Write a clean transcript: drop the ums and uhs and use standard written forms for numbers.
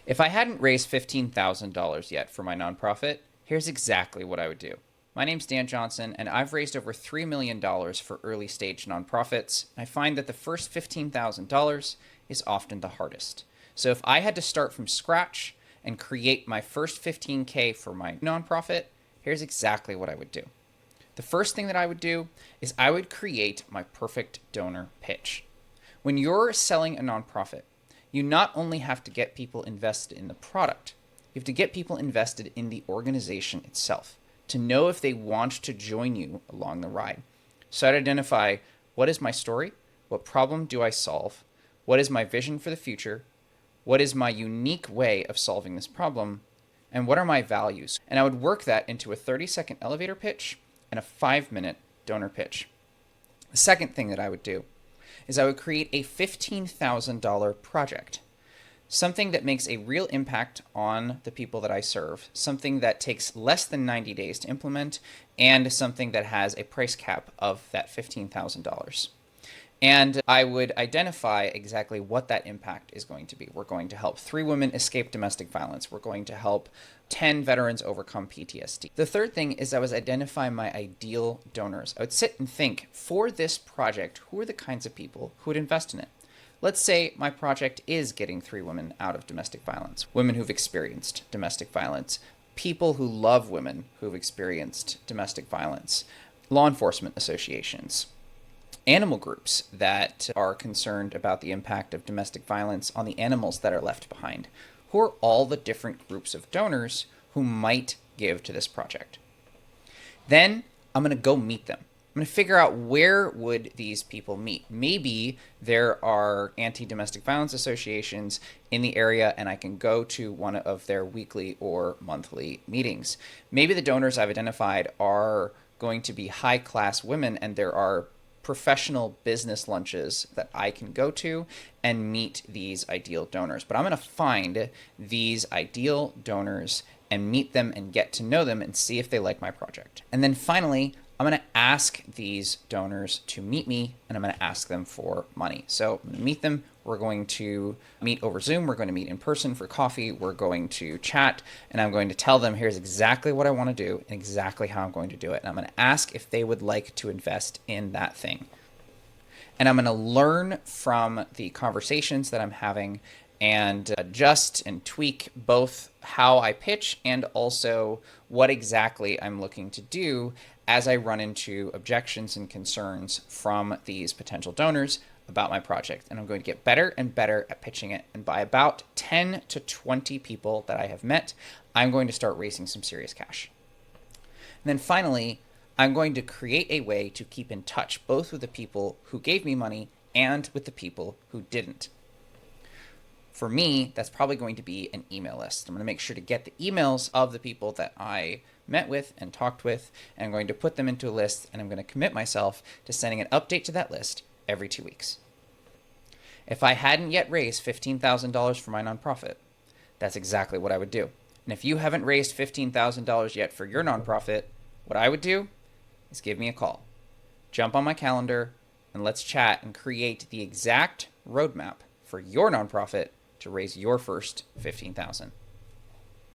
If I hadn't raised $15,000 yet for my nonprofit, here's exactly what I would do. My name's Dan Johnson, and I've raised over $3 million for early stage nonprofits. I find that the first $15,000 is often the hardest. So if I had to start from scratch and create my first 15K for my nonprofit, here's exactly what I would do. The first thing that I would do is I would create my perfect donor pitch. When you're selling a nonprofit, you not only have to get people invested in the product, you have to get people invested in the organization itself to know if they want to join you along the ride. So I'd identify, what is my story? What problem do I solve? What is my vision for the future? What is my unique way of solving this problem? And what are my values? And I would work that into a 30-second elevator pitch and a 5-minute donor pitch. The second thing that I would do is I would create a $15,000 project. Something that makes a real impact on the people that I serve, something that takes less than 90 days to implement, and something that has a price cap of that $15,000. And I would identify exactly what that impact is going to be. We're going to help 3 women escape domestic violence. We're going to help 10 veterans overcome PTSD. The third thing is I was identify my ideal donors. I would sit and think, for this project, who are the kinds of people who would invest in it? Let's say my project is getting 3 women out of domestic violence, women who've experienced domestic violence, people who love women who've experienced domestic violence, law enforcement associations, animal groups that are concerned about the impact of domestic violence on the animals that are left behind. Who are all the different groups of donors who might give to this project? Then I'm going to go meet them. I'm going to figure out, where would these people meet. Maybe there are anti-domestic violence associations in the area and I can go to one of their weekly or monthly meetings. Maybe the donors I've identified are going to be high-class women and there are professional business lunches that I can go to and meet these ideal donors. But I'm going to find these ideal donors and meet them and get to know them and see if they like my project. And then finally, I'm going to ask these donors to meet me and I'm going to ask them for money. So I'm going to meet them. We're going to meet over Zoom. We're going to meet in person for coffee. We're going to chat and I'm going to tell them, here's exactly what I want to do and exactly how I'm going to do it. And I'm going to ask if they would like to invest in that thing. And I'm going to learn from the conversations that I'm having and adjust and tweak both how I pitch and also what exactly I'm looking to do as I run into objections and concerns from these potential donors about my project. And I'm going to get better and better at pitching it. And by about 10 to 20 people that I have met, I'm going to start raising some serious cash. And then finally, I'm going to create a way to keep in touch both with the people who gave me money and with the people who didn't. For me, that's probably going to be an email list. I'm going to make sure to get the emails of the people that I met with and talked with, and I'm going to put them into a list, and I'm going to commit myself to sending an update to that list every 2 weeks. If I hadn't yet raised $15,000 for my nonprofit, that's exactly what I would do. And if you haven't raised $15,000 yet for your nonprofit, what I would do is give me a call. Jump on my calendar and let's chat and create the exact roadmap for your nonprofit to raise your first $15,000.